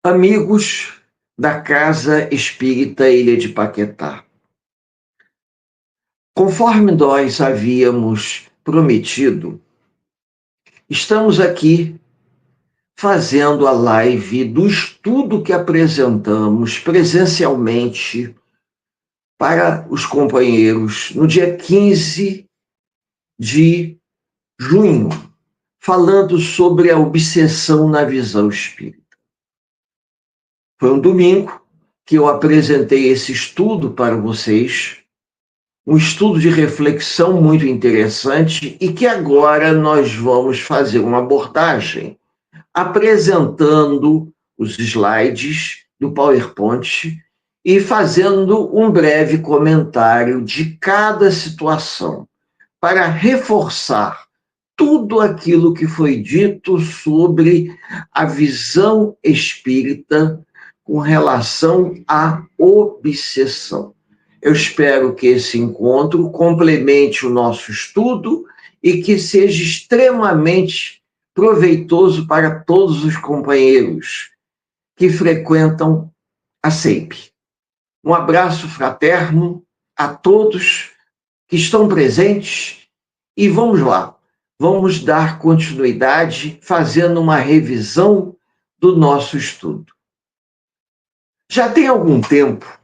Amigos da Casa Espírita Ilha de Paquetá, conforme nós havíamos prometido, estamos aqui fazendo a live do estudo que apresentamos presencialmente para os companheiros no dia 15 de junho, falando sobre a obsessão na visão espírita. Foi um domingo que eu apresentei esse estudo para vocês, um estudo de reflexão muito interessante e que agora nós vamos fazer uma abordagem apresentando os slides do PowerPoint e fazendo um breve comentário de cada situação para reforçar tudo aquilo que foi dito sobre a visão espírita com relação à obsessão. Eu espero que esse encontro complemente o nosso estudo e que seja extremamente proveitoso para todos os companheiros que frequentam a SEIP. Um abraço fraterno a todos que estão presentes e vamos lá, vamos dar continuidade fazendo uma revisão do nosso estudo. Já tem algum tempo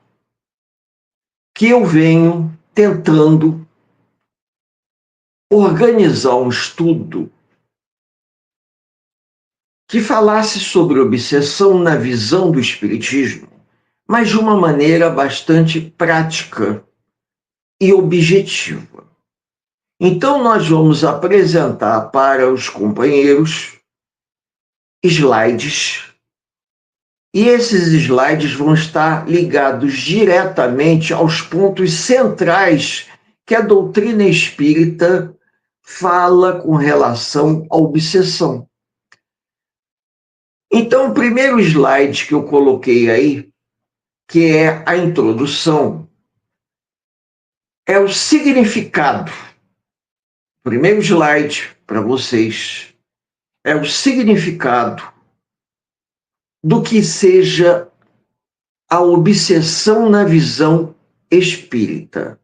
que eu venho tentando organizar um estudo que falasse sobre obsessão na visão do Espiritismo, mas de uma maneira bastante prática e objetiva. Então, nós vamos apresentar para os companheiros slides, e esses slides vão estar ligados diretamente aos pontos centrais que a doutrina espírita fala com relação à obsessão. Então, o primeiro slide que eu coloquei aí, que é a introdução, é o significado. O primeiro slide para vocês é o significado do que seja a obsessão na visão espírita.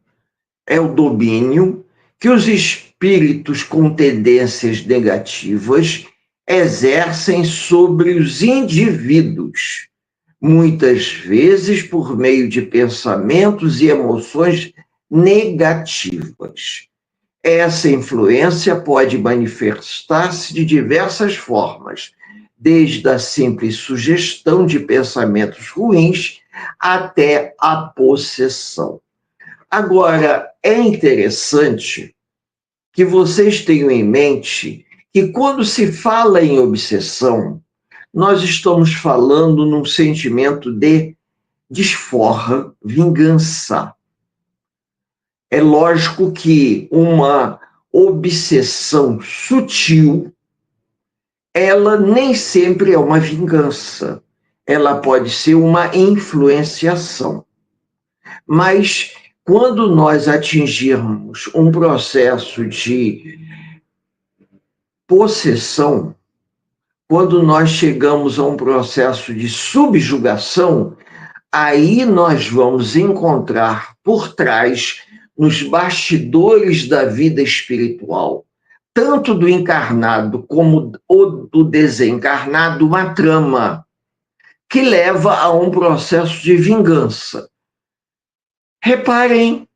É o domínio que os espíritos com tendências negativas exercem sobre os indivíduos, muitas vezes por meio de pensamentos e emoções negativas. Essa influência pode manifestar-se de diversas formas, desde a simples sugestão de pensamentos ruins até a possessão. Agora, é interessante que vocês tenham em mente que quando se fala em obsessão, nós estamos falando num sentimento de desforra, vingança. É lógico que uma obsessão sutil, ela nem sempre é uma vingança. Ela pode ser uma influenciação. Mas quando nós atingirmos um processo de possessão, quando nós chegamos a um processo de subjugação, aí nós vamos encontrar por trás, nos bastidores da vida espiritual, tanto do encarnado como do desencarnado, uma trama que leva a um processo de vingança. Reparem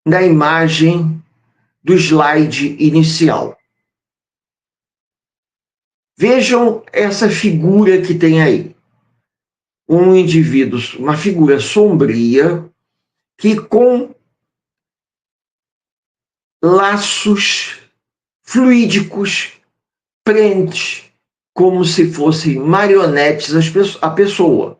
na imagem do slide inicial. Vejam essa figura que tem aí. Um indivíduo, uma figura sombria, que com laços fluídicos prende como se fossem marionetes a pessoa.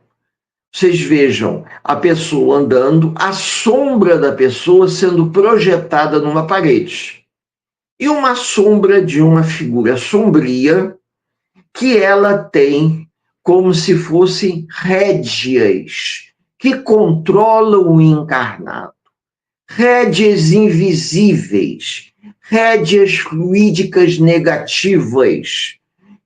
Vocês vejam a pessoa andando, a sombra da pessoa sendo projetada numa parede. E uma sombra de uma figura sombria que ela tem como se fossem rédeas que controlam o encarnado. Rédeas invisíveis, rédeas fluídicas negativas,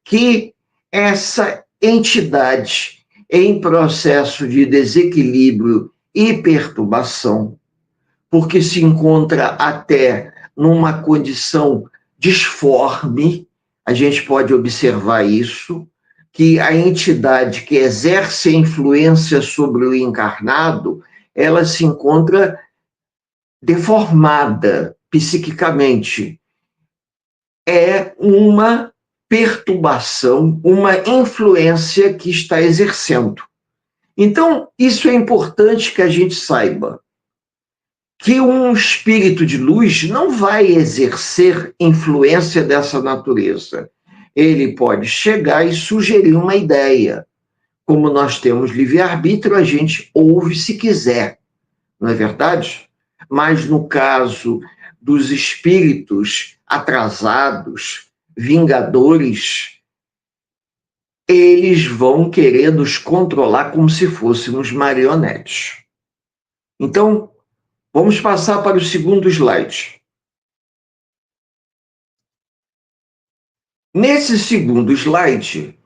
que essa entidade em processo de desequilíbrio e perturbação, porque se encontra até numa condição disforme, a gente pode observar isso, que a entidade que exerce a influência sobre o encarnado, ela se encontra deformada psiquicamente. É uma perturbação, uma influência que está exercendo. Então, isso é importante que a gente saiba, que um espírito de luz não vai exercer influência dessa natureza. Ele pode chegar e sugerir uma ideia. Como nós temos livre-arbítrio, a gente ouve se quiser, não é verdade? Mas no caso dos espíritos atrasados, vingadores, eles vão querer nos controlar como se fôssemos marionetes. Então, vamos passar para o segundo slide. Nesse segundo slide,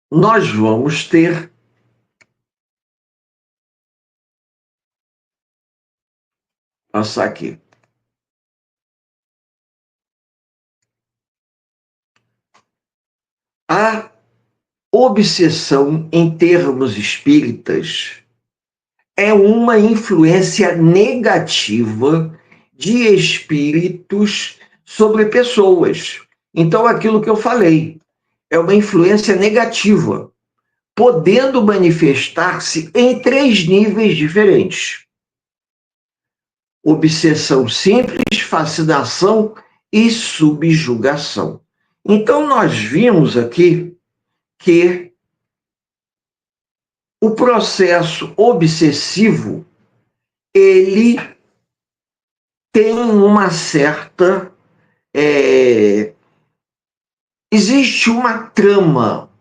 nós vamos ter passar aqui. A obsessão, em termos espíritas, é uma influência negativa de espíritos sobre pessoas. Então, aquilo que eu falei, é uma influência negativa, podendo manifestar-se em 3 níveis diferentes: obsessão simples, fascinação e subjugação. Então, nós vimos aqui que o processo obsessivo, ele tem uma certa... existe uma trama.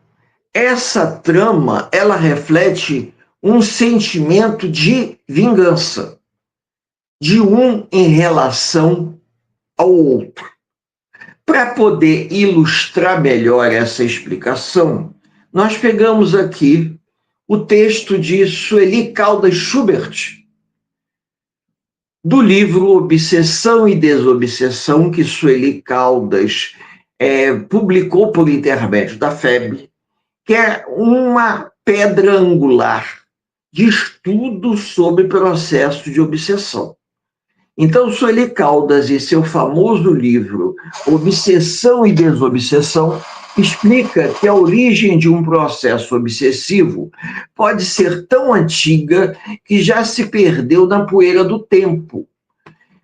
Essa trama, ela reflete um sentimento de vingança, de um em relação ao outro. Para poder ilustrar melhor essa explicação, nós pegamos aqui o texto de Sueli Caldas Schubert, do livro Obsessão e Desobsessão, que Sueli Caldas publicou por intermédio da FEB, que é uma pedra angular de estudo sobre processo de obsessão. Então, Sueli Caldas, em seu famoso livro Obsessão e Desobsessão, explica que a origem de um processo obsessivo pode ser tão antiga que já se perdeu na poeira do tempo.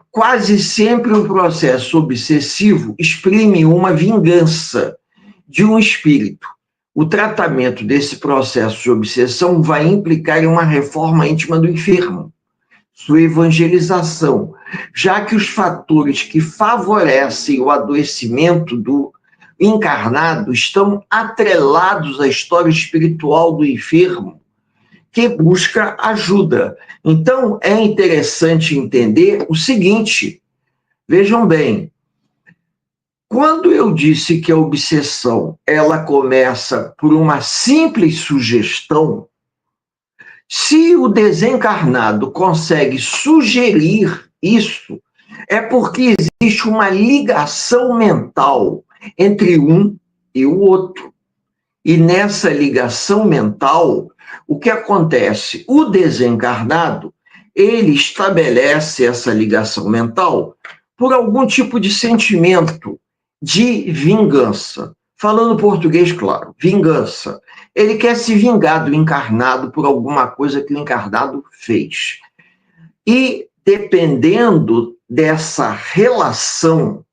Quase sempre o processo obsessivo exprime uma vingança de um espírito. O tratamento desse processo de obsessão vai implicar em uma reforma íntima do enfermo, sua evangelização, já que os fatores que favorecem o adoecimento do encarnado estão atrelados à história espiritual do enfermo, que busca ajuda. Então, é interessante entender o seguinte: vejam bem, quando eu disse que a obsessão ela começa por uma simples sugestão, se o desencarnado consegue sugerir isso, é porque existe uma ligação mental entre um e o outro. E nessa ligação mental, o que acontece? O desencarnado, ele estabelece essa ligação mental por algum tipo de sentimento de vingança. Falando português, claro, vingança. Ele quer se vingar do encarnado por alguma coisa que o encarnado fez. E, dependendo dessa relação,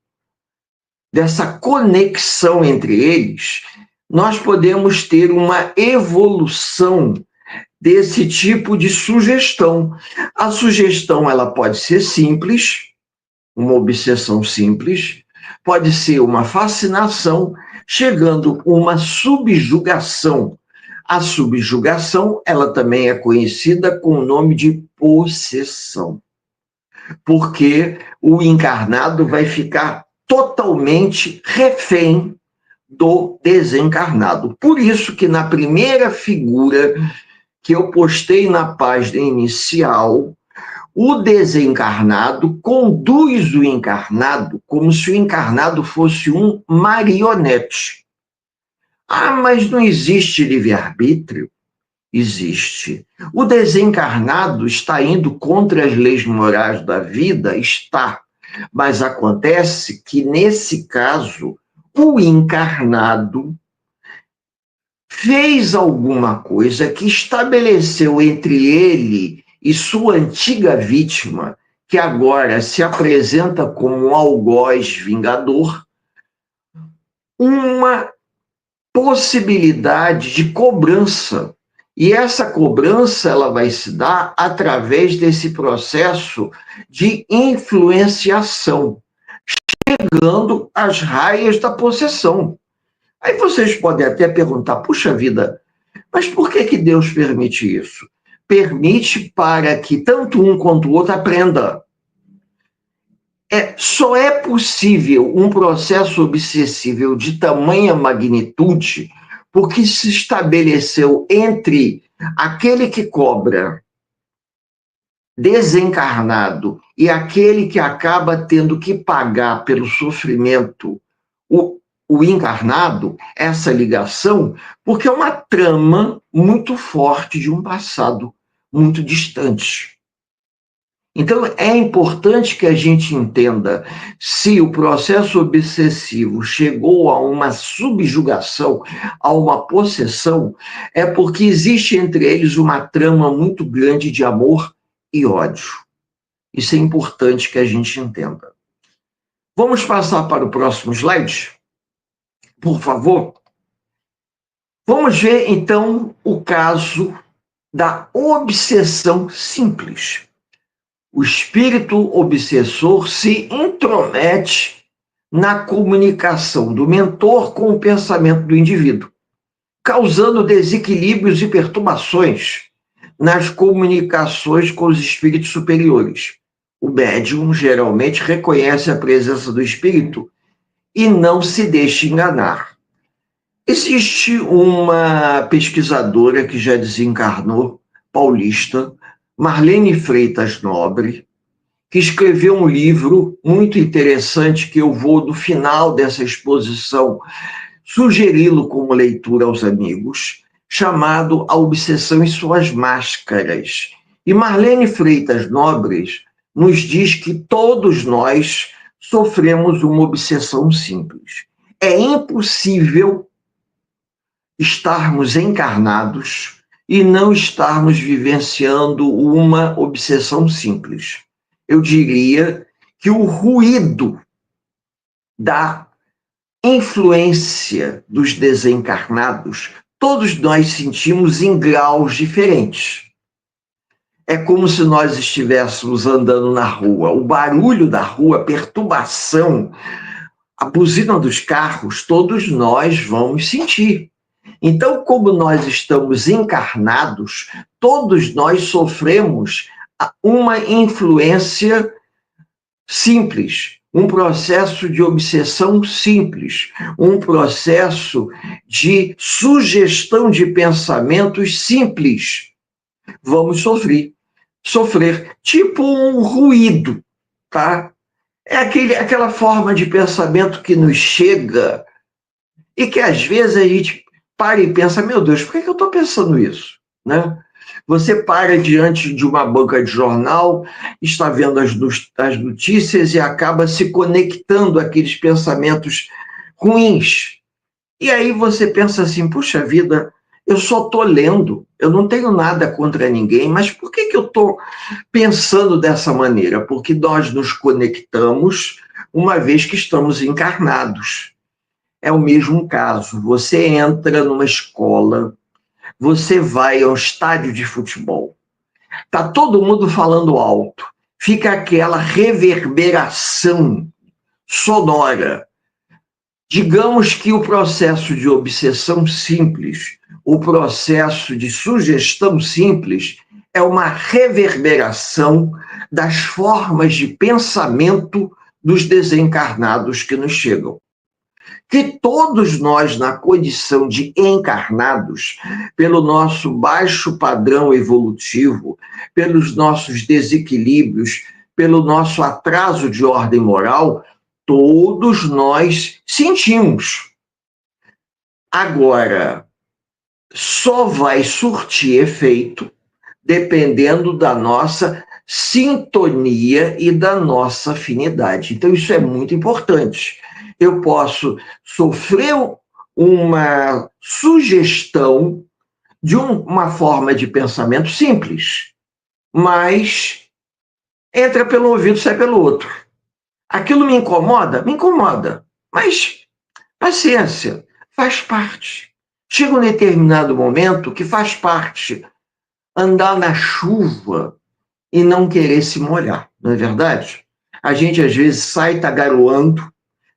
dessa conexão entre eles, nós podemos ter uma evolução desse tipo de sugestão. A sugestão ela pode ser simples, uma obsessão simples, pode ser uma fascinação, chegando uma subjugação. A subjugação, ela também é conhecida com o nome de possessão, porque o encarnado vai ficar totalmente refém do desencarnado. Por isso que na primeira figura que eu postei na página inicial, o desencarnado conduz o encarnado como se o encarnado fosse um marionete. Ah, mas não existe livre-arbítrio? Existe. O desencarnado está indo contra as leis morais da vida? Está. Mas acontece que, nesse caso, o encarnado fez alguma coisa que estabeleceu entre ele e sua antiga vítima, que agora se apresenta como um algoz vingador, uma possibilidade de cobrança. E essa cobrança ela vai se dar através desse processo de influenciação, chegando às raias da possessão. Aí vocês podem até perguntar, puxa vida, mas por que Deus permite isso? Permite para que tanto um quanto o outro aprenda. Só é possível um processo obsessível de tamanha magnitude porque se estabeleceu entre aquele que cobra desencarnado e aquele que acaba tendo que pagar pelo sofrimento o encarnado, essa ligação, porque é uma trama muito forte de um passado muito distante. Então, é importante que a gente entenda se o processo obsessivo chegou a uma subjugação, a uma possessão, é porque existe entre eles uma trama muito grande de amor e ódio. Isso é importante que a gente entenda. Vamos passar para o próximo slide? Por favor. Vamos ver, então, o caso da obsessão simples. O espírito obsessor se intromete na comunicação do mentor com o pensamento do indivíduo, causando desequilíbrios e perturbações nas comunicações com os espíritos superiores. O médium geralmente reconhece a presença do espírito e não se deixa enganar. Existe uma pesquisadora que já desencarnou, paulista, Marlene Freitas Nobre, que escreveu um livro muito interessante que eu vou, no final dessa exposição, sugeri-lo como leitura aos amigos, chamado A Obsessão e Suas Máscaras. E Marlene Freitas Nobre nos diz que todos nós sofremos uma obsessão simples. É impossível estarmos encarnados e não estarmos vivenciando uma obsessão simples. Eu diria que o ruído da influência dos desencarnados, todos nós sentimos em graus diferentes. É como se nós estivéssemos andando na rua. O barulho da rua, a perturbação, a buzina dos carros, todos nós vamos sentir. Então, como nós estamos encarnados, todos nós sofremos uma influência simples, um processo de obsessão simples, um processo de sugestão de pensamentos simples. Vamos sofrer tipo um ruído, tá? É aquela forma de pensamento que nos chega e que às vezes a gente para e pensa, meu Deus, por que eu estou pensando isso? Né? Você para diante de uma banca de jornal, está vendo as notícias e acaba se conectando àqueles pensamentos ruins. E aí você pensa assim, puxa vida, eu só estou lendo, eu não tenho nada contra ninguém, mas por que eu estou pensando dessa maneira? Porque nós nos conectamos uma vez que estamos encarnados. É o mesmo caso, você entra numa escola, você vai ao estádio de futebol, está todo mundo falando alto, fica aquela reverberação sonora. Digamos que o processo de obsessão simples, o processo de sugestão simples, é uma reverberação das formas de pensamento dos desencarnados que nos chegam. que todos nós, na condição de encarnados, pelo nosso baixo padrão evolutivo, pelos nossos desequilíbrios, pelo nosso atraso de ordem moral, todos nós sentimos. Agora, só vai surtir efeito dependendo da nossa sintonia e da nossa afinidade. Então, isso é muito importante. Eu posso sofrer uma sugestão de uma forma de pensamento simples, mas entra pelo ouvido, sai pelo outro. Aquilo me incomoda? Me incomoda. Mas, paciência, faz parte. Chega um determinado momento que faz parte andar na chuva e não querer se molhar, não é verdade? A gente, às vezes, sai tagaroando,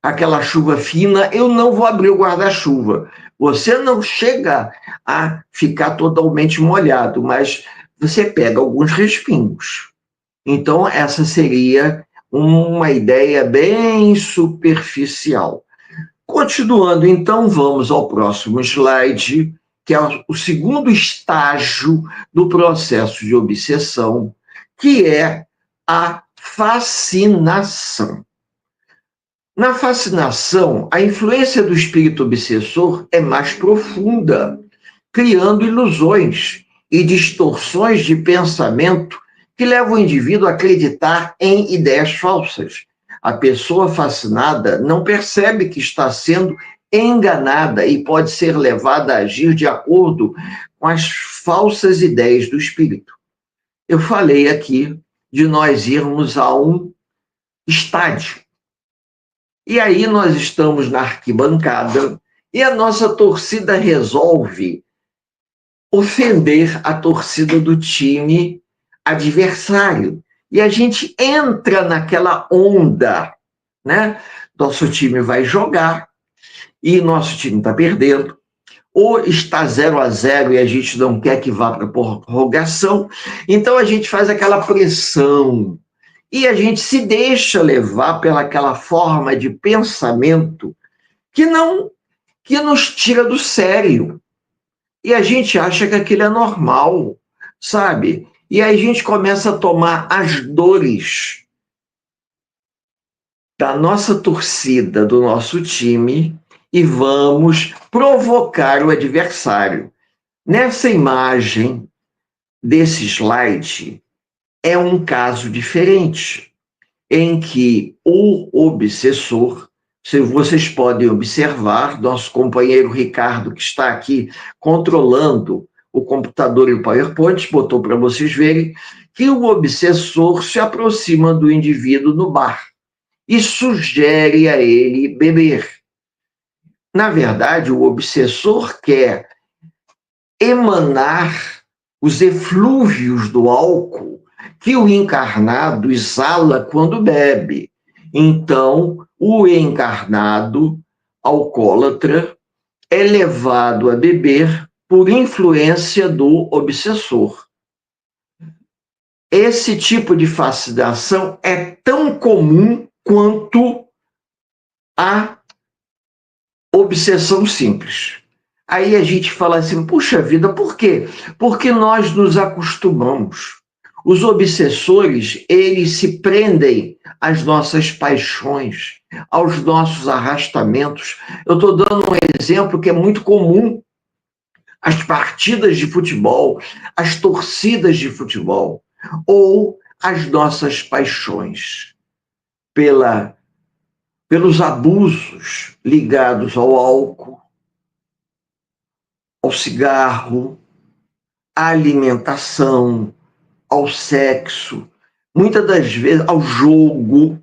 aquela chuva fina, eu não vou abrir o guarda-chuva. Você não chega a ficar totalmente molhado, mas você pega alguns respingos. Então, essa seria uma ideia bem superficial. Continuando, então, vamos ao próximo slide, que é o segundo estágio do processo de obsessão, que é a fascinação. Na fascinação, a influência do espírito obsessor é mais profunda, criando ilusões e distorções de pensamento que levam o indivíduo a acreditar em ideias falsas. A pessoa fascinada não percebe que está sendo enganada e pode ser levada a agir de acordo com as falsas ideias do espírito. Eu falei aqui de nós irmos a um estádio. E aí nós estamos na arquibancada e a nossa torcida resolve ofender a torcida do time adversário. E a gente entra naquela onda, né? Nosso time vai jogar e nosso time está perdendo, ou está 0-0 e a gente não quer que vá para a prorrogação, então a gente faz aquela pressão e a gente se deixa levar pelaquela forma de pensamento que nos tira do sério. E a gente acha que aquilo é normal, sabe? E aí a gente começa a tomar as dores da nossa torcida, do nosso time, e vamos provocar o adversário. Nessa imagem desse slide, é um caso diferente, em que o obsessor, se vocês podem observar, nosso companheiro Ricardo, que está aqui controlando o computador e o PowerPoint, botou para vocês verem, que o obsessor se aproxima do indivíduo no bar e sugere a ele beber. Na verdade, o obsessor quer emanar os eflúvios do álcool que o encarnado exala quando bebe. Então, o encarnado alcoólatra é levado a beber por influência do obsessor. Esse tipo de fascinação é tão comum quanto a obsessão simples. Aí a gente fala assim, puxa vida, por quê? Porque nós nos acostumamos. Os obsessores, eles se prendem às nossas paixões, aos nossos arrastamentos. Eu estou dando um exemplo que é muito comum. As partidas de futebol, as torcidas de futebol, ou as nossas paixões pelos abusos ligados ao álcool, ao cigarro, à alimentação, ao sexo, muitas das vezes ao jogo.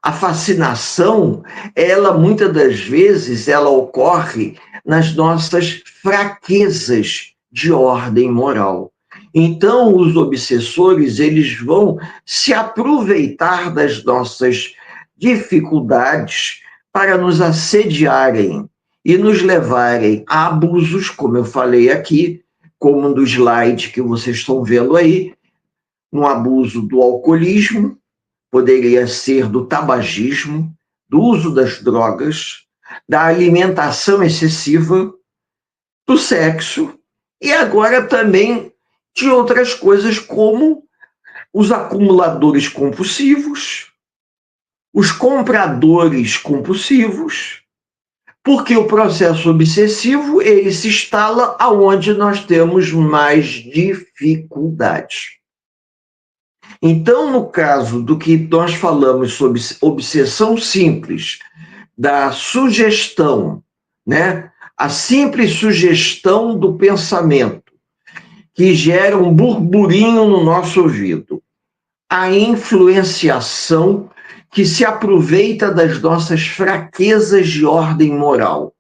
A fascinação, ela muitas das vezes ela ocorre nas nossas fraquezas de ordem moral. Então, os obsessores, eles vão se aproveitar das nossas dificuldades para nos assediarem e nos levarem a abusos, como eu falei aqui, como no slide que vocês estão vendo aí, no abuso do alcoolismo, poderia ser do tabagismo, do uso das drogas, da alimentação excessiva, do sexo e agora também de outras coisas como os acumuladores compulsivos, os compradores compulsivos, porque o processo obsessivo ele se instala aonde nós temos mais dificuldade. Então, no caso do que nós falamos sobre obsessão simples, da sugestão, né? A simples sugestão do pensamento, que gera um burburinho no nosso ouvido, a influenciação que se aproveita das nossas fraquezas de ordem moral.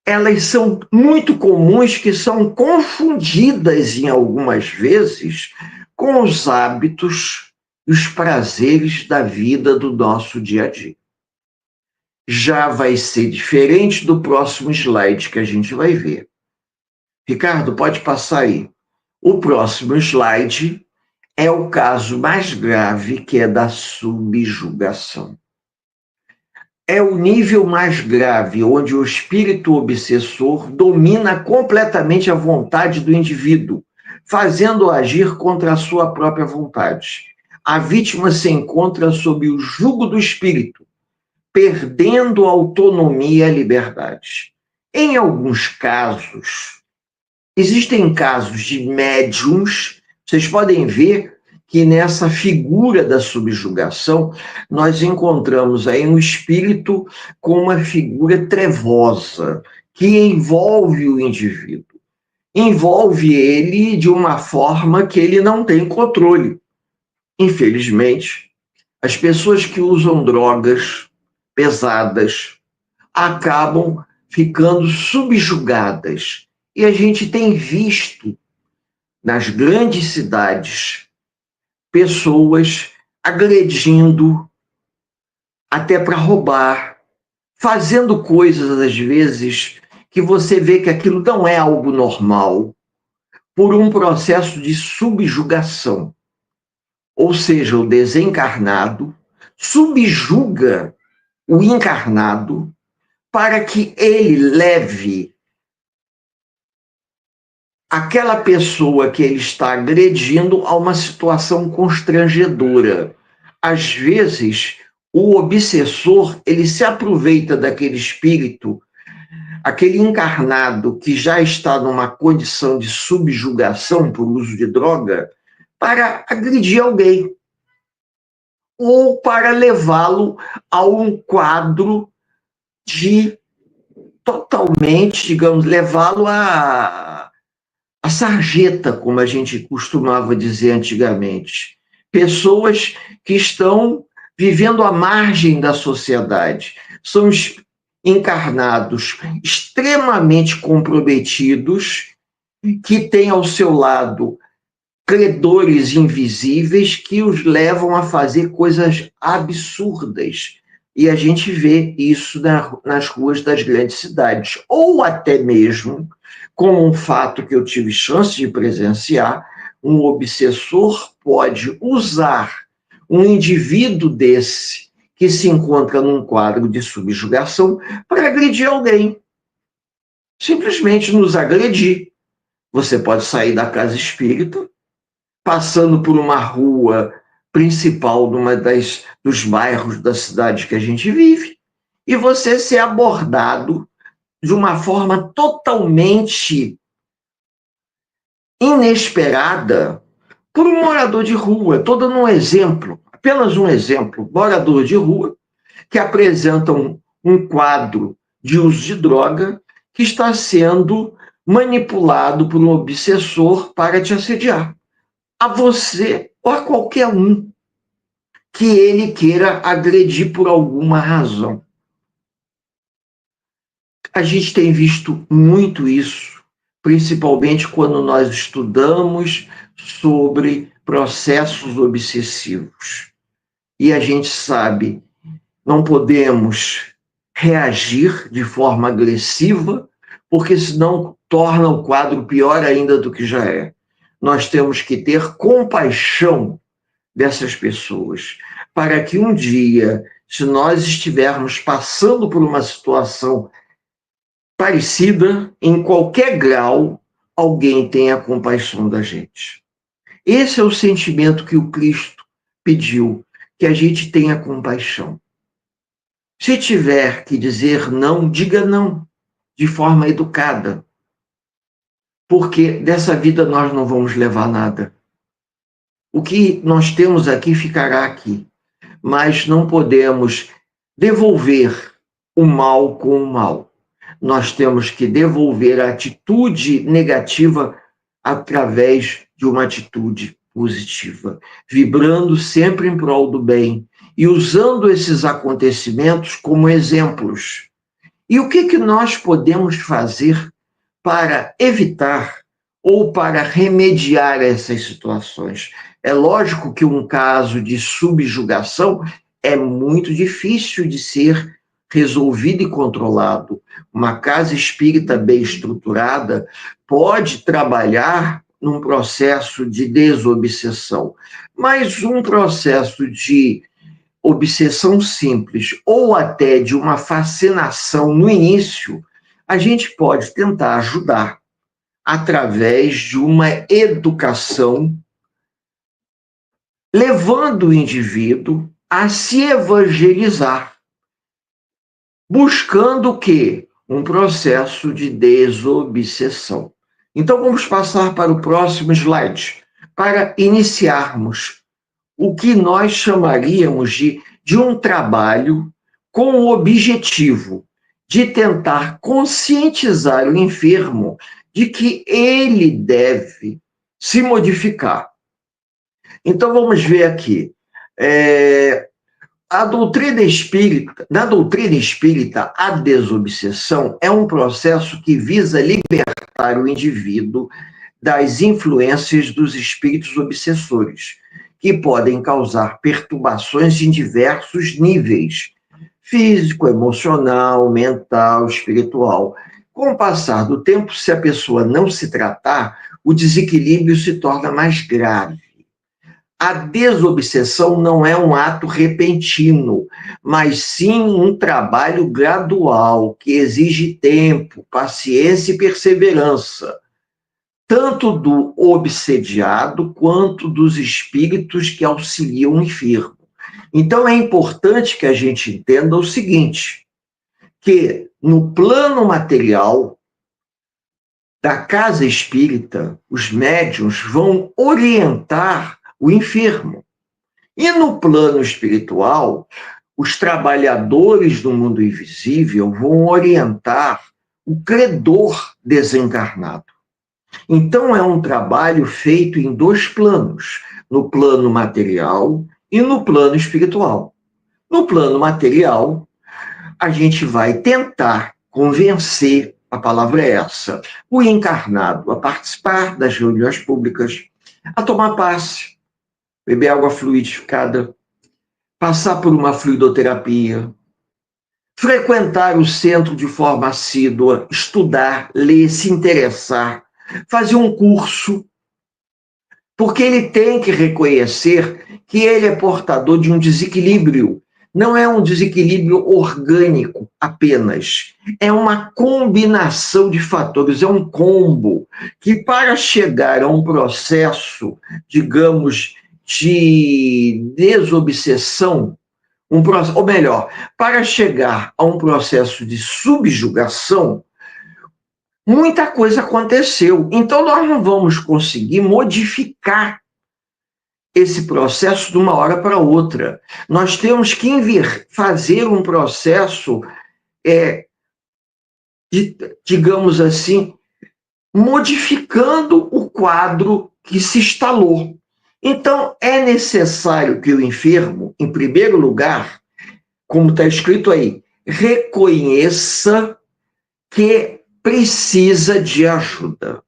Elas são muito comuns, que são confundidas em algumas vezes com os hábitos e os prazeres da vida do nosso dia a dia. Já vai ser diferente do próximo slide que a gente vai ver. Ricardo, pode passar aí. O próximo slide é o caso mais grave, que é da subjugação. É o nível mais grave, onde o espírito obsessor domina completamente a vontade do indivíduo, fazendo-o agir contra a sua própria vontade. A vítima se encontra sob o jugo do espírito, perdendo a autonomia e a liberdade. Em alguns casos, existem casos de médiums, vocês podem ver que nessa figura da subjugação, nós encontramos aí um espírito com uma figura trevosa, que envolve o indivíduo. Envolve ele de uma forma que ele não tem controle. Infelizmente, as pessoas que usam drogas pesadas acabam ficando subjugadas. E a gente tem visto nas grandes cidades pessoas agredindo até para roubar, fazendo coisas às vezes que você vê que aquilo não é algo normal, por um processo de subjugação. Ou seja, o desencarnado subjuga o encarnado para que ele leve aquela pessoa que ele está agredindo a uma situação constrangedora. Às vezes, o obsessor, ele se aproveita daquele espírito, aquele encarnado que já está numa condição de subjugação por uso de droga, para agredir alguém, ou para levá-lo a um quadro de totalmente, digamos, levá-lo a sarjeta, como a gente costumava dizer antigamente. Pessoas que estão vivendo à margem da sociedade. São encarnados extremamente comprometidos, que têm ao seu lado credores invisíveis que os levam a fazer coisas absurdas. E a gente vê isso nas ruas das grandes cidades. Ou até mesmo, como um fato que eu tive chance de presenciar, um obsessor pode usar um indivíduo desse que se encontra num quadro de subjugação para agredir alguém. Simplesmente nos agredir. Você pode sair da casa espírita, passando por uma rua principal dos bairros da cidade que a gente vive, e você ser abordado de uma forma totalmente inesperada por um morador de rua. Estou dando um exemplo, apenas um exemplo, morador de rua, que apresenta um quadro de uso de droga que está sendo manipulado por um obsessor para te assediar. A você ou a qualquer um que ele queira agredir por alguma razão. A gente tem visto muito isso, principalmente quando nós estudamos sobre processos obsessivos. E a gente sabe, não podemos reagir de forma agressiva, porque senão torna o quadro pior ainda do que já é. Nós temos que ter compaixão dessas pessoas, para que um dia, se nós estivermos passando por uma situação parecida, em qualquer grau, alguém tenha compaixão da gente. Esse é o sentimento que o Cristo pediu, que a gente tenha compaixão. Se tiver que dizer não, diga não, de forma educada, porque dessa vida nós não vamos levar nada. O que nós temos aqui ficará aqui, mas não podemos devolver o mal com o mal. Nós temos que devolver a atitude negativa através de uma atitude positiva, vibrando sempre em prol do bem e usando esses acontecimentos como exemplos. E o que nós podemos fazer para evitar ou para remediar essas situações? É lógico que um caso de subjugação é muito difícil de ser resolvido e controlado. Uma casa espírita bem estruturada pode trabalhar num processo de desobsessão, mas um processo de obsessão simples ou até de uma fascinação no início, a gente pode tentar ajudar através de uma educação, levando o indivíduo a se evangelizar, buscando o quê? Um processo de desobsessão. Então, vamos passar para o próximo slide, para iniciarmos o que nós chamaríamos de um trabalho com o objetivo de tentar conscientizar o enfermo de que ele deve se modificar. Então, vamos ver aqui. Na doutrina espírita, a desobsessão é um processo que visa libertar o indivíduo das influências dos espíritos obsessores, que podem causar perturbações em diversos níveis, físico, emocional, mental, espiritual. Com o passar do tempo, se a pessoa não se tratar, o desequilíbrio se torna mais grave. A desobsessão não é um ato repentino, mas sim um trabalho gradual, que exige tempo, paciência e perseverança, tanto do obsediado quanto dos espíritos que auxiliam o enfermo. Então, é importante que a gente entenda o seguinte, que no plano material da casa espírita, os médiuns vão orientar o enfermo. E no plano espiritual, os trabalhadores do mundo invisível vão orientar o credor desencarnado. Então, é um trabalho feito em dois planos, no plano material e no plano espiritual. No plano material, a gente vai tentar convencer, a palavra é essa, o encarnado a participar das reuniões públicas, a tomar passe, beber água fluidificada, passar por uma fluidoterapia, frequentar o centro de forma assídua, estudar, ler, se interessar, fazer um curso, porque ele tem que reconhecer que ele é portador de um desequilíbrio. Não é um desequilíbrio orgânico apenas, é uma combinação de fatores, é um combo que, para chegar a um processo, digamos, de desobsessão, ou melhor, para chegar a um processo de subjugação, muita coisa aconteceu. Então, nós não vamos conseguir modificar esse processo de uma hora para outra. Nós temos que fazer um processo, digamos assim, modificando o quadro que se instalou. Então, é necessário que o enfermo, em primeiro lugar, como está escrito aí, reconheça que precisa de ajuda.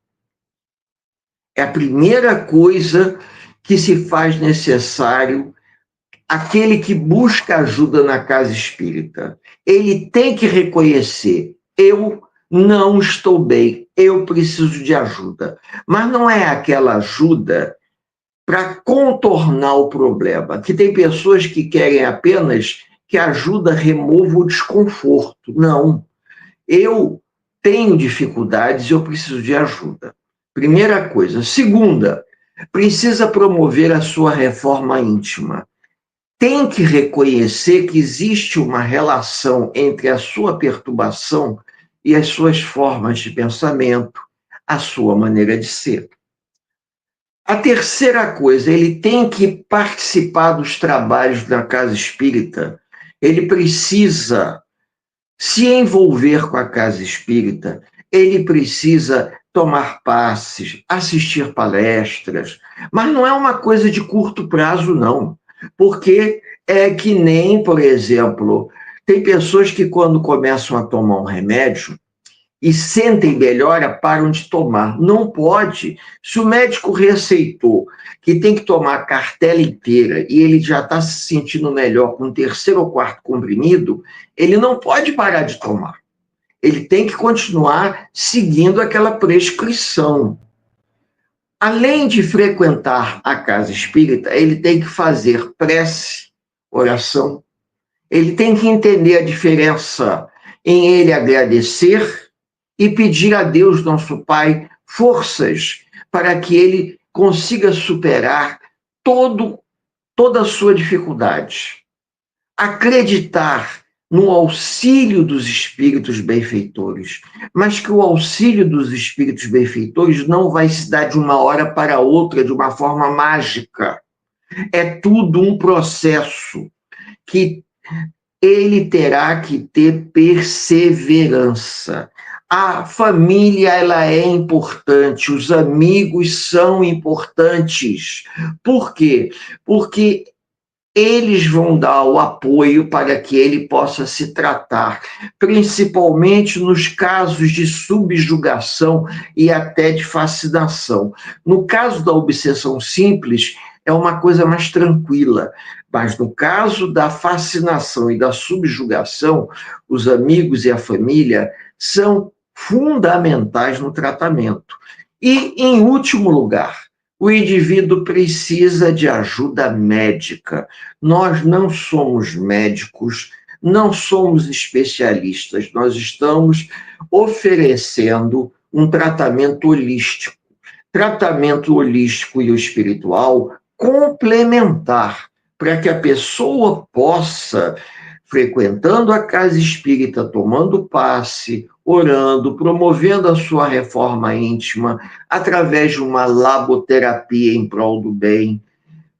É a primeira coisa que se faz necessário aquele que busca ajuda na casa espírita. Ele tem que reconhecer, eu não estou bem, eu preciso de ajuda. Mas não é aquela ajuda para contornar o problema, que tem pessoas que querem apenas que a ajuda remova o desconforto. Não. Eu tenho dificuldades e eu preciso de ajuda. Primeira coisa. Segunda, precisa promover a sua reforma íntima. Tem que reconhecer que existe uma relação entre a sua perturbação e as suas formas de pensamento, a sua maneira de ser. A terceira coisa, ele tem que participar dos trabalhos da casa espírita, ele precisa se envolver com a casa espírita, ele precisa tomar passes, assistir palestras, mas não é uma coisa de curto prazo, não, porque é que nem, por exemplo, tem pessoas que quando começam a tomar um remédio, e sentem melhora, param de tomar. Não pode. Se o médico receitou que tem que tomar a cartela inteira e ele já está se sentindo melhor com o terceiro ou quarto comprimido, ele não pode parar de tomar. Ele tem que continuar seguindo aquela prescrição. Além de frequentar a casa espírita, ele tem que fazer prece, oração. Ele tem que entender a diferença em ele agradecer e pedir a Deus, nosso Pai, forças para que ele consiga superar toda a sua dificuldade. Acreditar no auxílio dos espíritos benfeitores, mas que o auxílio dos espíritos benfeitores não vai se dar de uma hora para outra, de uma forma mágica. É tudo um processo que ele terá que ter perseverança. A família, ela é importante, os amigos são importantes. Por quê? Porque eles vão dar o apoio para que ele possa se tratar, principalmente nos casos de subjugação e até de fascinação. No caso da obsessão simples, é uma coisa mais tranquila, mas no caso da fascinação e da subjugação, os amigos e a família são fundamentais no tratamento. E, em último lugar, o indivíduo precisa de ajuda médica. Nós não somos médicos, não somos especialistas, nós estamos oferecendo um tratamento holístico. Tratamento holístico e o espiritual complementar, para que a pessoa possa, frequentando a casa espírita, tomando passe, orando, promovendo a sua reforma íntima, através de uma laboterapia em prol do bem,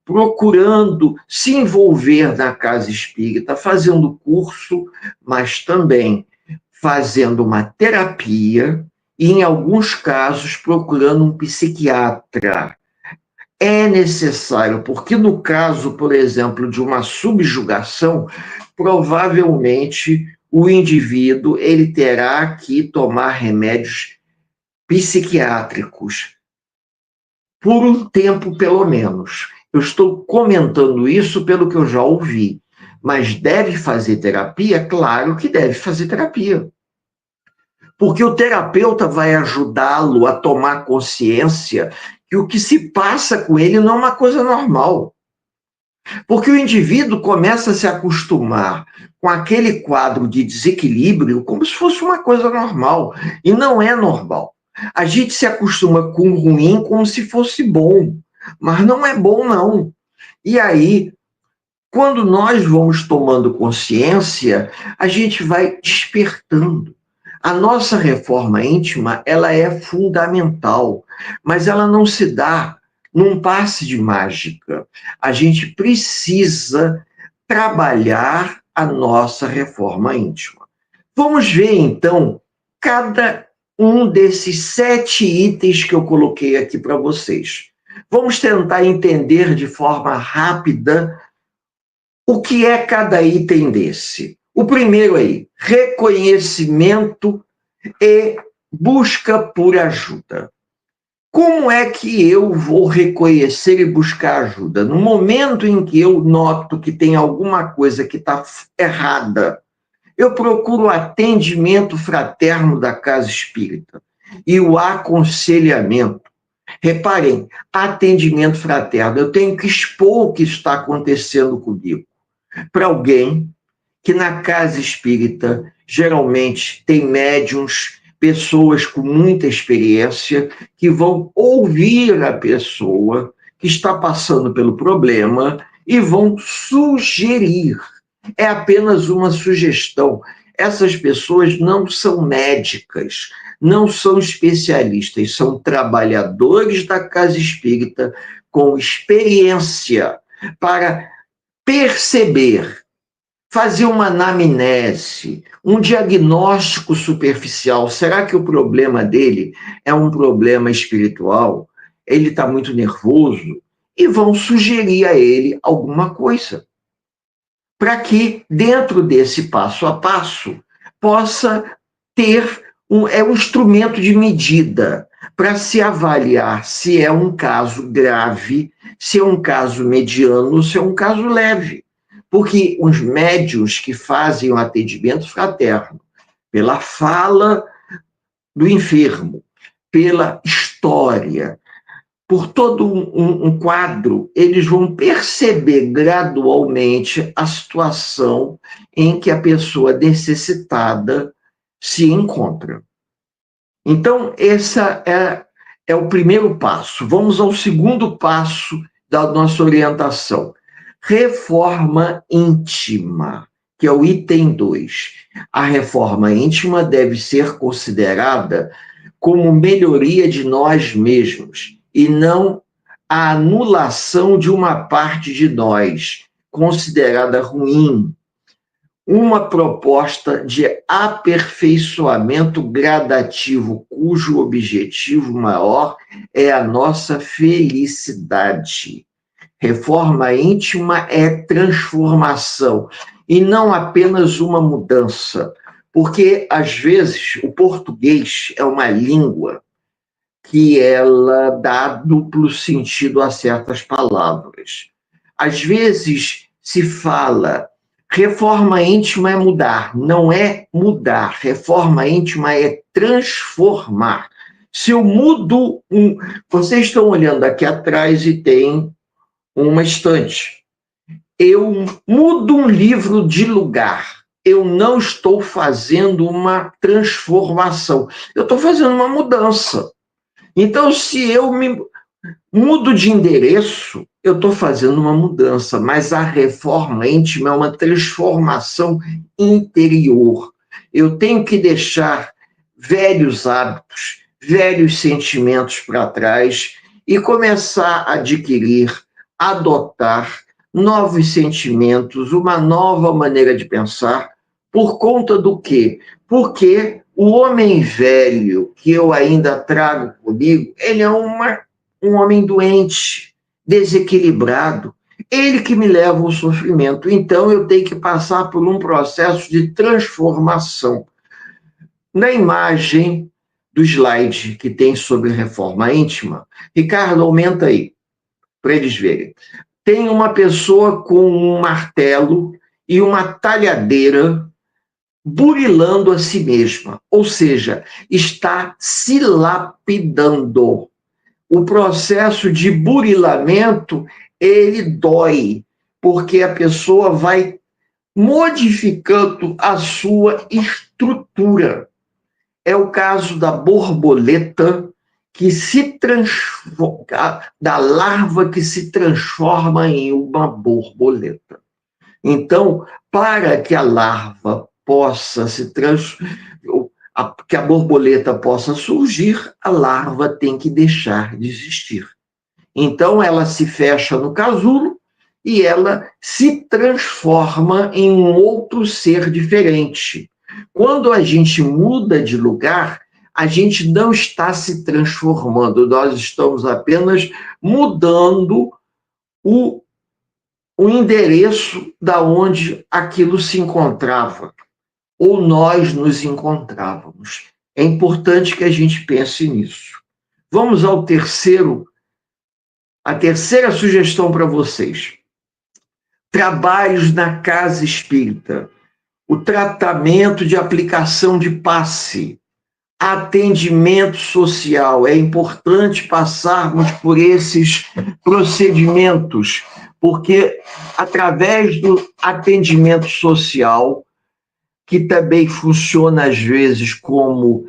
procurando se envolver na casa espírita, fazendo curso, mas também fazendo uma terapia e, em alguns casos, procurando um psiquiatra. É necessário, porque no caso, por exemplo, de uma subjugação, provavelmente o indivíduo ele terá que tomar remédios psiquiátricos por um tempo, pelo menos. Eu estou comentando isso pelo que eu já ouvi, mas deve fazer terapia? Claro que deve fazer terapia. Porque o terapeuta vai ajudá-lo a tomar consciência que o que se passa com ele não é uma coisa normal. Porque o indivíduo começa a se acostumar com aquele quadro de desequilíbrio como se fosse uma coisa normal. E não é normal. A gente se acostuma com o ruim como se fosse bom. Mas não é bom, não. E aí, quando nós vamos tomando consciência, a gente vai despertando. A nossa reforma íntima, ela é fundamental, mas ela não se dá num passe de mágica. A gente precisa trabalhar a nossa reforma íntima. Vamos ver, então, cada um desses 7 itens que eu coloquei aqui para vocês. Vamos tentar entender de forma rápida o que é cada item desse. O primeiro aí, reconhecimento e busca por ajuda. Como é que eu vou reconhecer e buscar ajuda? No momento em que eu noto que tem alguma coisa que está errada, eu procuro o atendimento fraterno da casa espírita e o aconselhamento. Reparem, atendimento fraterno, eu tenho que expor o que está acontecendo comigo para alguém que na casa espírita geralmente tem médiuns, pessoas com muita experiência, que vão ouvir a pessoa que está passando pelo problema e vão sugerir. É apenas uma sugestão. Essas pessoas não são médicas, não são especialistas, são trabalhadores da casa espírita com experiência para perceber, fazer uma anamnese, um diagnóstico superficial. Será que o problema dele é um problema espiritual? Ele está muito nervoso? E vão sugerir a ele alguma coisa, para que, dentro desse passo a passo, possa ter um instrumento de medida para se avaliar se é um caso grave, se é um caso mediano, se é um caso leve. Porque os médiuns que fazem o atendimento fraterno, pela fala do enfermo, pela história, por todo um quadro, eles vão perceber gradualmente a situação em que a pessoa necessitada se encontra. Então, esse é o primeiro passo. Vamos ao segundo passo da nossa orientação. Reforma íntima, que é o item 2. A reforma íntima deve ser considerada como melhoria de nós mesmos e não a anulação de uma parte de nós, considerada ruim. Uma proposta de aperfeiçoamento gradativo, cujo objetivo maior é a nossa felicidade. Reforma íntima é transformação, e não apenas uma mudança, porque, às vezes, o português é uma língua que ela dá duplo sentido a certas palavras. Às vezes se fala, reforma íntima é mudar, não é mudar, reforma íntima é transformar. Se eu mudo vocês estão olhando aqui atrás e tem uma estante. Eu mudo um livro de lugar. Eu não estou fazendo uma transformação. Eu estou fazendo uma mudança. Então, se eu me mudo de endereço, eu estou fazendo uma mudança, mas a reforma íntima é uma transformação interior. Eu tenho que deixar velhos hábitos, velhos sentimentos para trás e começar a adquirir, adotar novos sentimentos, uma nova maneira de pensar, por conta do quê? Porque o homem velho que eu ainda trago comigo, ele é um homem doente, desequilibrado, ele que me leva ao sofrimento. Então, eu tenho que passar por um processo de transformação. Na imagem do slide que tem sobre reforma íntima, Ricardo, aumenta aí, para eles verem. Tem uma pessoa com um martelo e uma talhadeira burilando a si mesma, ou seja, está se lapidando. O processo de burilamento, ele dói, porque a pessoa vai modificando a sua estrutura. É o caso da borboleta que se transforma, da larva que se transforma em uma borboleta. Então, para que a larva possa que a borboleta possa surgir, a larva tem que deixar de existir. Então, ela se fecha no casulo e ela se transforma em um outro ser diferente. Quando a gente muda de lugar, a gente não está se transformando, nós estamos apenas mudando o endereço da onde aquilo se encontrava, ou nós nos encontrávamos. É importante que a gente pense nisso. Vamos a terceira sugestão para vocês. Trabalhos na casa espírita, o tratamento de aplicação de passe, atendimento social. É importante passarmos por esses procedimentos, porque através do atendimento social, que também funciona às vezes como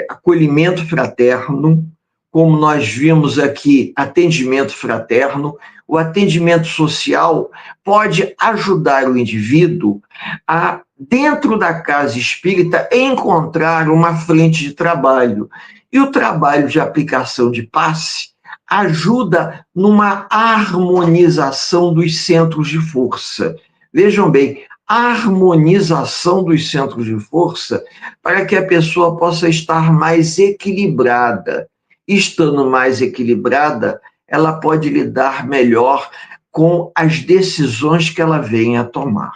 acolhimento fraterno, como nós vimos aqui, atendimento fraterno, o atendimento social pode ajudar o indivíduo a, dentro da casa espírita, encontrar uma frente de trabalho. E o trabalho de aplicação de passe ajuda numa harmonização dos centros de força. Vejam bem, harmonização dos centros de força para que a pessoa possa estar mais equilibrada. Estando mais equilibrada, ela pode lidar melhor com as decisões que ela venha a tomar.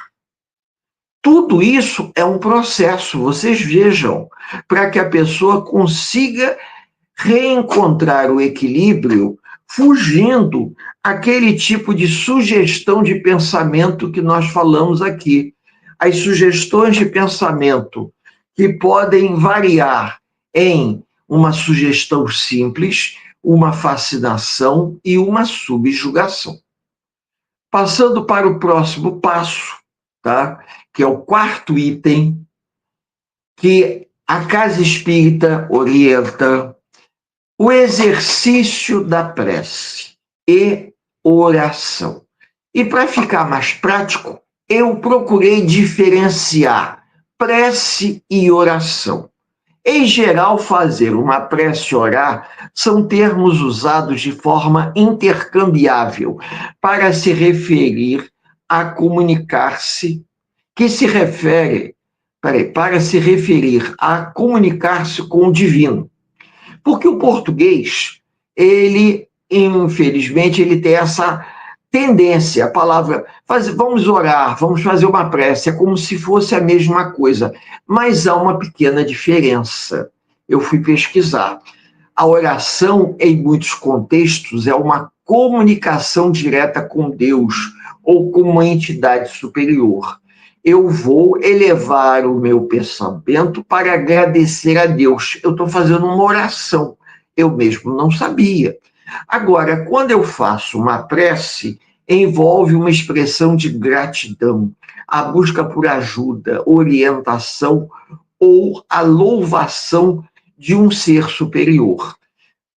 Tudo isso é um processo, vocês vejam, para que a pessoa consiga reencontrar o equilíbrio, fugindo aquele tipo de sugestão de pensamento que nós falamos aqui. As sugestões de pensamento que podem variar em uma sugestão simples, uma fascinação e uma subjugação. Passando para o próximo passo, tá? Que é o quarto item, que a Casa Espírita orienta o exercício da prece e oração. E para ficar mais prático, eu procurei diferenciar prece e oração. Em geral, fazer uma prece e orar são termos usados de forma intercambiável para se referir a comunicar-se, que se refere, para se referir a comunicar-se com o divino. Porque o português, ele, infelizmente, ele tem essa tendência, a palavra, vamos orar, vamos fazer uma prece, é como se fosse a mesma coisa, mas há uma pequena diferença. Eu fui pesquisar. A oração, em muitos contextos, é uma comunicação direta com Deus ou com uma entidade superior. Eu vou elevar o meu pensamento para agradecer a Deus. Eu estou fazendo uma oração. Eu mesmo não sabia. Agora, quando eu faço uma prece, envolve uma expressão de gratidão, a busca por ajuda, orientação ou a louvação de um ser superior.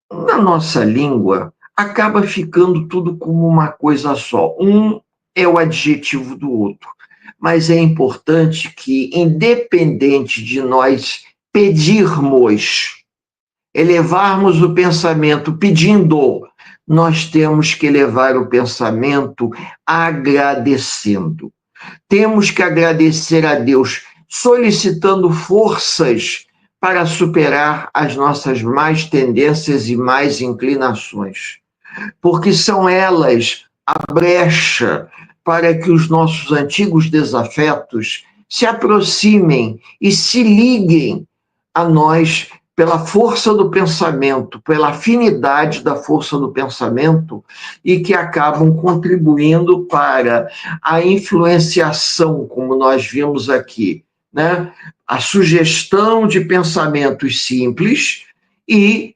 Na nossa língua, acaba ficando tudo como uma coisa só. Um é o adjetivo do outro. Mas é importante que, independente de nós pedirmos, elevarmos o pensamento pedindo, nós temos que elevar o pensamento agradecendo. Temos que agradecer a Deus, solicitando forças para superar as nossas más tendências e más inclinações, porque são elas a brecha para que os nossos antigos desafetos se aproximem e se liguem a nós pela força do pensamento, pela afinidade da força do pensamento, e que acabam contribuindo para a influenciação, como nós vimos aqui, né? A sugestão de pensamentos simples e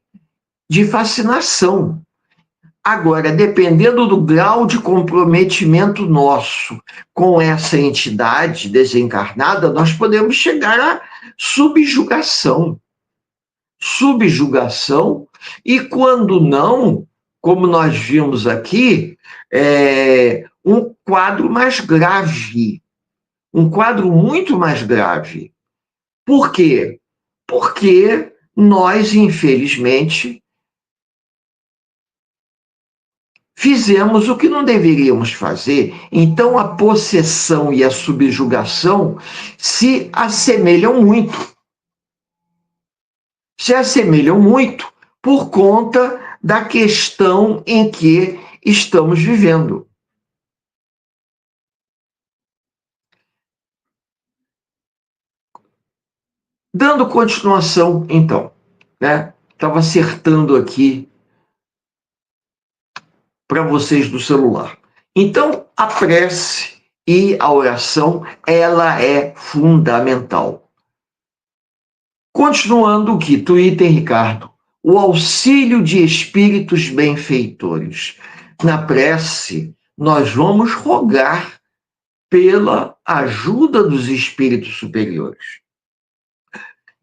de fascinação. Agora, dependendo do grau de comprometimento nosso com essa entidade desencarnada, nós podemos chegar à subjugação. Subjugação, e quando não, como nós vimos aqui, um quadro mais grave, um quadro muito mais grave. Por quê? Porque nós, infelizmente, fizemos o que não deveríamos fazer. Então, a possessão e a subjugação se assemelham muito. Se assemelham muito por conta da questão em que estamos vivendo. Dando continuação, então, né? Estava acertando aqui para vocês do celular. Então, a prece e a oração, ela é fundamental. Continuando o quinto item, Ricardo, o auxílio de espíritos benfeitores. Na prece, nós vamos rogar pela ajuda dos espíritos superiores.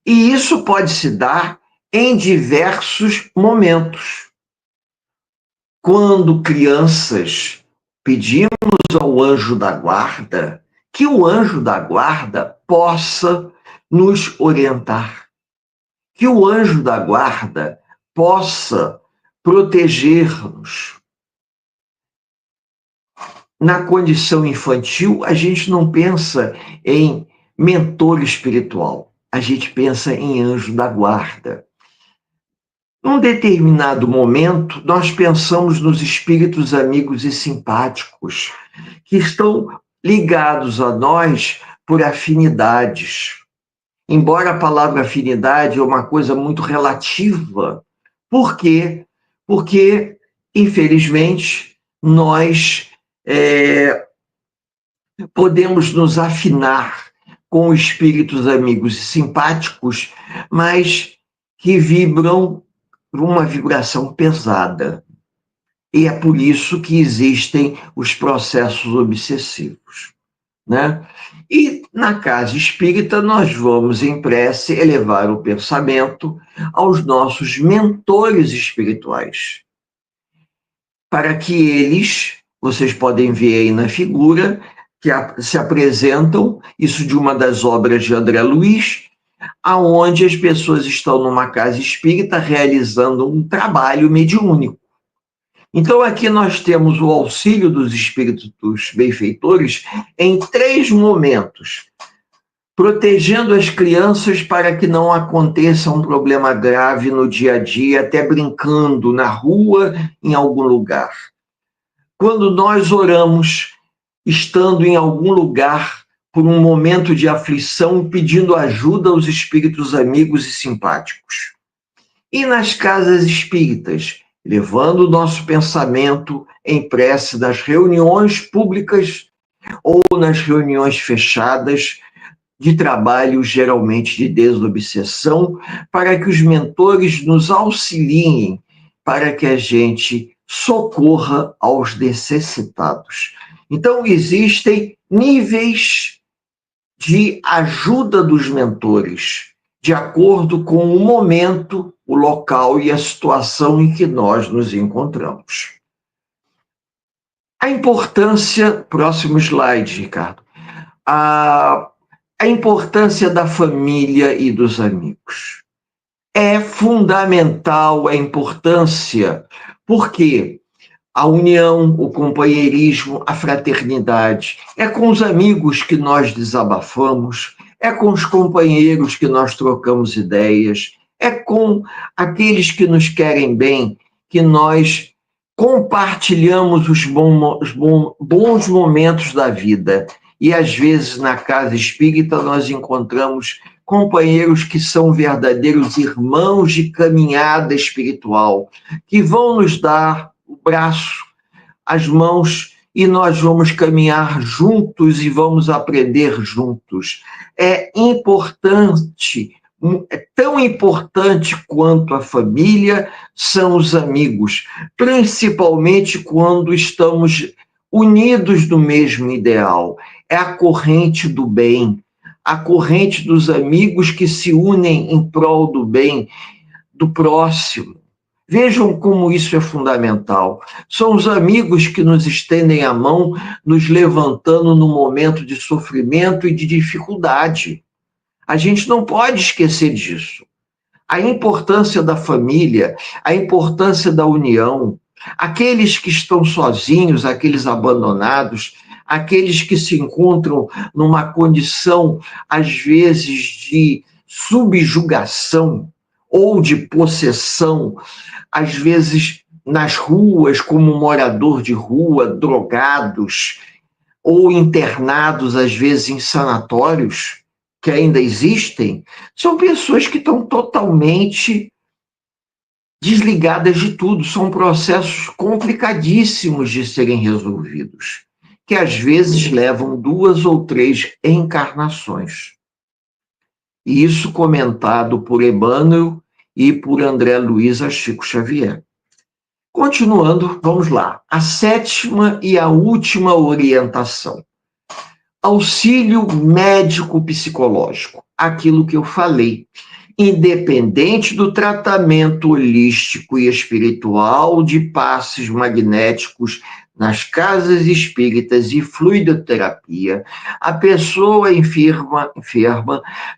E isso pode se dar em diversos momentos. Quando crianças, pedimos ao anjo da guarda que o anjo da guarda possa nos orientar, que o anjo da guarda possa proteger-nos. Na condição infantil, a gente não pensa em mentor espiritual, a gente pensa em anjo da guarda. Num determinado momento, nós pensamos nos espíritos amigos e simpáticos, que estão ligados a nós por afinidades. Embora a palavra afinidade é uma coisa muito relativa. Por quê? Porque, infelizmente, nós podemos nos afinar com espíritos amigos e simpáticos, mas que vibram uma vibração pesada. E é por isso que existem os processos obsessivos, né? E na casa espírita nós vamos em prece elevar o pensamento aos nossos mentores espirituais, para que eles, vocês podem ver aí na figura, que se apresentam, isso de uma das obras de André Luiz, aonde as pessoas estão numa casa espírita realizando um trabalho mediúnico. Então, aqui nós temos o auxílio dos espíritos benfeitores em 3 momentos, protegendo as crianças para que não aconteça um problema grave no dia a dia, até brincando na rua, em algum lugar. Quando nós oramos, estando em algum lugar, por um momento de aflição, pedindo ajuda aos espíritos amigos e simpáticos. E nas casas espíritas, levando o nosso pensamento em prece nas reuniões públicas ou nas reuniões fechadas de trabalho, geralmente de desobsessão, para que os mentores nos auxiliem, para que a gente socorra aos necessitados. Então, existem níveis de ajuda dos mentores, de acordo com o momento, o local e a situação em que nós nos encontramos. A importância, próximo slide, Ricardo, a importância da família e dos amigos. É fundamental a importância, porque a união, o companheirismo, a fraternidade. É com os amigos que nós desabafamos, é com os companheiros que nós trocamos ideias, é com aqueles que nos querem bem que nós compartilhamos os bons momentos da vida. E às vezes na casa espírita nós encontramos companheiros que são verdadeiros irmãos de caminhada espiritual, que vão nos dar o braço, as mãos, e nós vamos caminhar juntos e vamos aprender juntos. É importante, é tão importante quanto a família são os amigos, principalmente quando estamos unidos no mesmo ideal. É a corrente do bem, a corrente dos amigos que se unem em prol do bem do próximo. Vejam como isso é fundamental. São os amigos que nos estendem a mão, nos levantando no momento de sofrimento e de dificuldade. A gente não pode esquecer disso. A importância da família, a importância da união, aqueles que estão sozinhos, aqueles abandonados, aqueles que se encontram numa condição, às vezes, de subjugação ou de possessão, às vezes nas ruas, como morador de rua, drogados, ou internados, às vezes, em sanatórios, que ainda existem, são pessoas que estão totalmente desligadas de tudo. São processos complicadíssimos de serem resolvidos, que às vezes levam 2 ou 3 encarnações. E isso comentado por Emmanuel e por André Luiz a Chico Xavier. Continuando, vamos lá. A sétima e a última orientação. Auxílio médico-psicológico. Aquilo que eu falei. Independente do tratamento holístico e espiritual de passes magnéticos nas casas espíritas e fluidoterapia, a pessoa enferma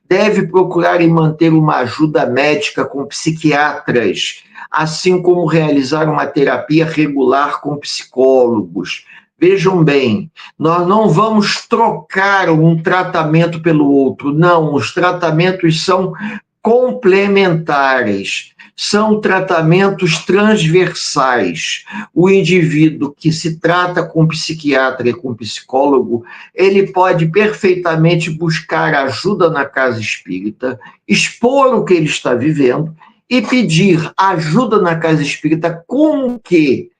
deve procurar e manter uma ajuda médica com psiquiatras, assim como realizar uma terapia regular com psicólogos. Vejam bem, nós não vamos trocar um tratamento pelo outro, não, os tratamentos são complementares, são tratamentos transversais. O indivíduo que se trata com psiquiatra e com psicólogo, ele pode perfeitamente buscar ajuda na casa espírita, expor o que ele está vivendo e pedir ajuda na casa espírita com que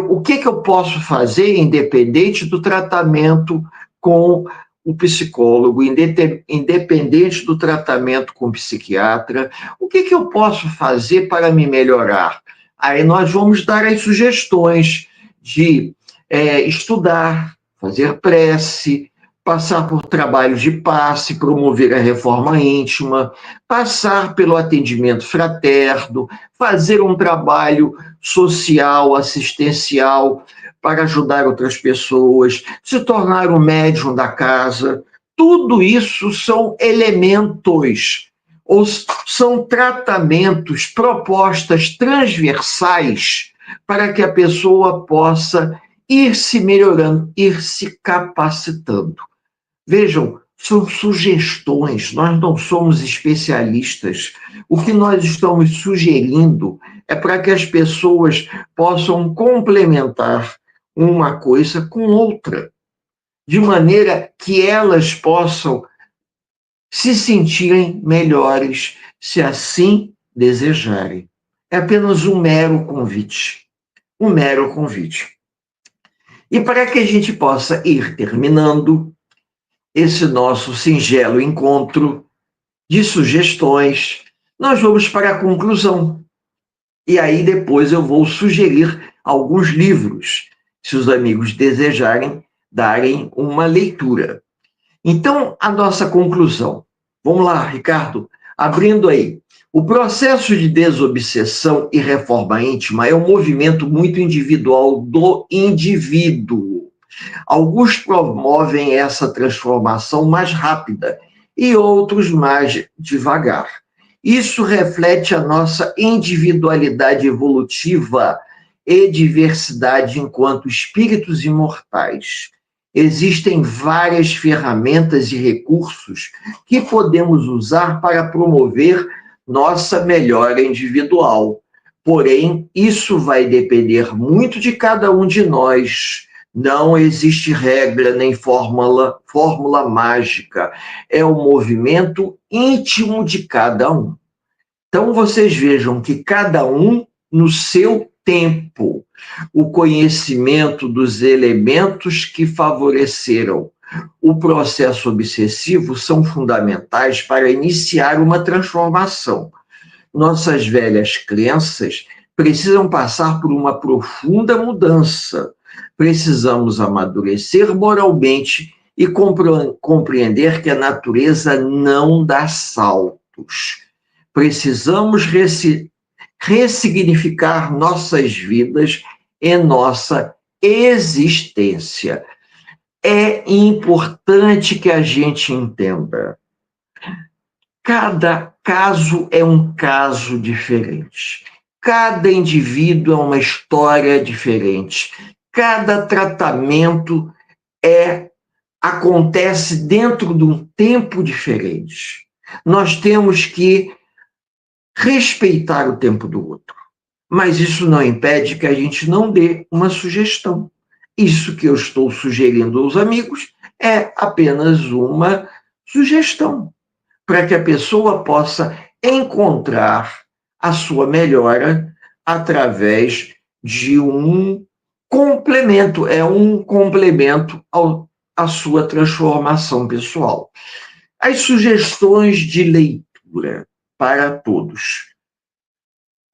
o que eu posso fazer, independente do tratamento com o psicólogo, independente do tratamento com o psiquiatra, o que eu posso fazer para me melhorar? Aí nós vamos dar as sugestões de estudar, fazer prece, passar por trabalhos de passe, promover a reforma íntima, passar pelo atendimento fraterno, fazer um trabalho social, assistencial, para ajudar outras pessoas, se tornar um médium da casa. Tudo isso são elementos, ou são tratamentos, propostas transversais para que a pessoa possa ir se melhorando, ir se capacitando. Vejam, são sugestões, nós não somos especialistas. O que nós estamos sugerindo é para que as pessoas possam complementar uma coisa com outra, de maneira que elas possam se sentirem melhores, se assim desejarem. É apenas um mero convite. Um mero convite. E para que a gente possa ir terminando esse nosso singelo encontro de sugestões, nós vamos para a conclusão. E aí depois eu vou sugerir alguns livros, se os amigos desejarem darem uma leitura. Então, a nossa conclusão. Vamos lá, Ricardo, abrindo aí. O processo de desobsessão e reforma íntima é um movimento muito individual do indivíduo. Alguns promovem essa transformação mais rápida e outros mais devagar. Isso reflete a nossa individualidade evolutiva e diversidade enquanto espíritos imortais. Existem várias ferramentas e recursos que podemos usar para promover nossa melhora individual. Porém, isso vai depender muito de cada um de nós. Não existe regra nem fórmula mágica. É o movimento íntimo de cada um. Então, vocês vejam que cada um, no seu tempo, o conhecimento dos elementos que favoreceram o processo obsessivo são fundamentais para iniciar uma transformação. Nossas velhas crenças precisam passar por uma profunda mudança. Precisamos amadurecer moralmente e compreender que a natureza não dá saltos. Precisamos ressignificar nossas vidas e nossa existência. É importante que a gente entenda. Cada caso é um caso diferente. Cada indivíduo é uma história diferente. Cada tratamento acontece dentro de um tempo diferente. Nós temos que respeitar o tempo do outro. Mas isso não impede que a gente não dê uma sugestão. Isso que eu estou sugerindo aos amigos é apenas uma sugestão, para que a pessoa possa encontrar a sua melhora através de um complemento, um complemento à sua transformação pessoal. As sugestões de leitura para todos.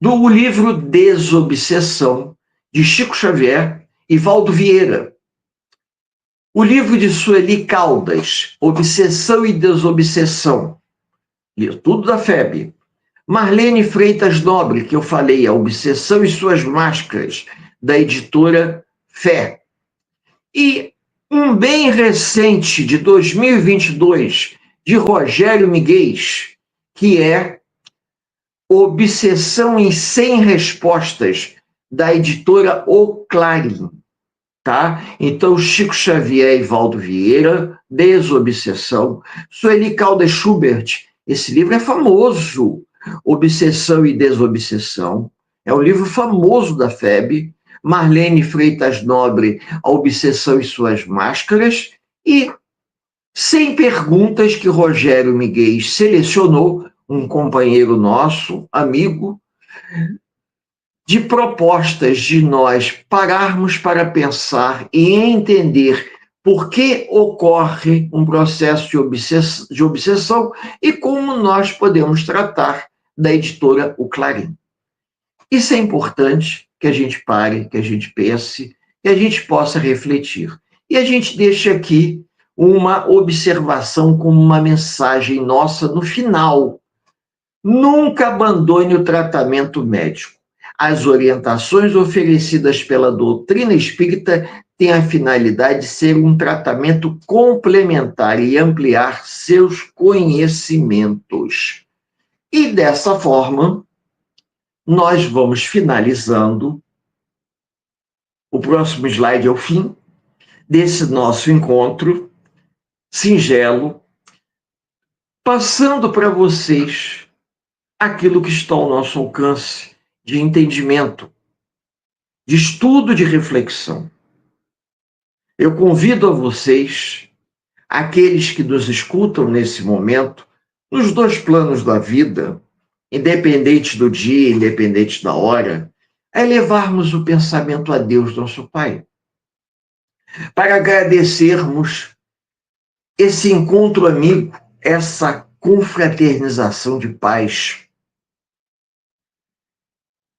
Do livro Desobsessão, de Chico Xavier e Valdo Vieira. O livro de Sueli Caldas, Obsessão e Desobsessão, tudo da FEB. Marlene Freitas Nobre, que eu falei, A Obsessão e Suas Máscaras, da editora Fé. E um bem recente, de 2022, de Rogério Miguel, que é Obsessão em 100 Respostas, da editora O Clarim. Tá? Então, Chico Xavier e Valdo Vieira, Desobsessão. Sueli Caldas Schubert, esse livro é famoso, Obsessão e Desobsessão. É um livro famoso da FEB. Marlene Freitas Nobre, A Obsessão e Suas Máscaras. E 100 perguntas que Rogério Miguel selecionou, um companheiro nosso, amigo, de propostas de nós pararmos para pensar e entender por que ocorre um processo de obsessão e como nós podemos tratar, da editora O Clarim. Isso é importante que a gente pare, que a gente pense, que a gente possa refletir. E a gente deixa aqui uma observação como uma mensagem nossa no final. Nunca abandone o tratamento médico. As orientações oferecidas pela doutrina espírita têm a finalidade de ser um tratamento complementar e ampliar seus conhecimentos. E dessa forma, nós vamos finalizando. O próximo slide é o fim desse nosso encontro singelo, passando para vocês aquilo que está ao nosso alcance de entendimento, de estudo, de reflexão. Eu convido a vocês, aqueles que nos escutam nesse momento, nos dois planos da vida, independente do dia, independente da hora, a elevarmos o pensamento a Deus, nosso Pai, para agradecermos esse encontro amigo, essa confraternização de paz,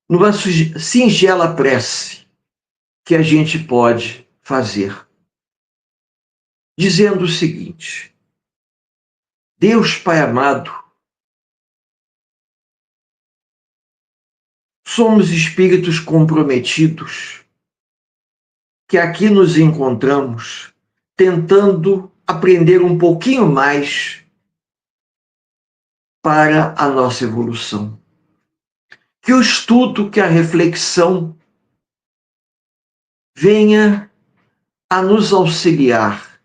numa singela prece que a gente pode fazer, dizendo o seguinte: Deus Pai amado, somos espíritos comprometidos que aqui nos encontramos tentando aprender um pouquinho mais para a nossa evolução. Que o estudo, que a reflexão venha a nos auxiliar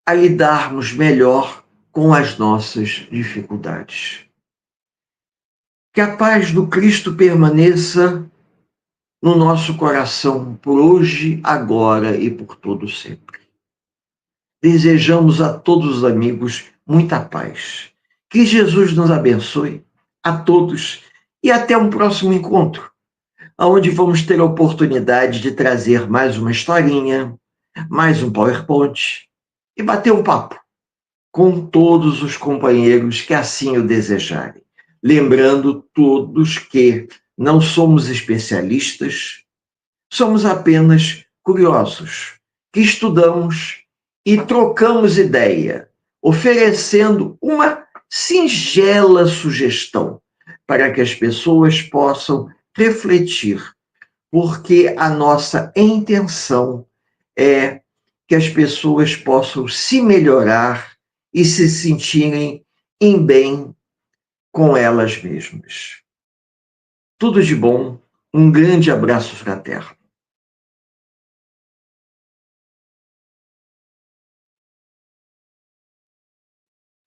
a lidarmos melhor com as nossas dificuldades. Que a paz do Cristo permaneça no nosso coração por hoje, agora e por todo sempre. Desejamos a todos os amigos muita paz. Que Jesus nos abençoe, a todos, e até um próximo encontro, onde vamos ter a oportunidade de trazer mais uma historinha, mais um PowerPoint e bater um papo com todos os companheiros que assim o desejarem. Lembrando todos que não somos especialistas, somos apenas curiosos, que estudamos e trocamos ideia, oferecendo uma singela sugestão para que as pessoas possam refletir, porque a nossa intenção é que as pessoas possam se melhorar e se sentirem em bem com elas mesmas. Tudo de bom, um grande abraço fraterno.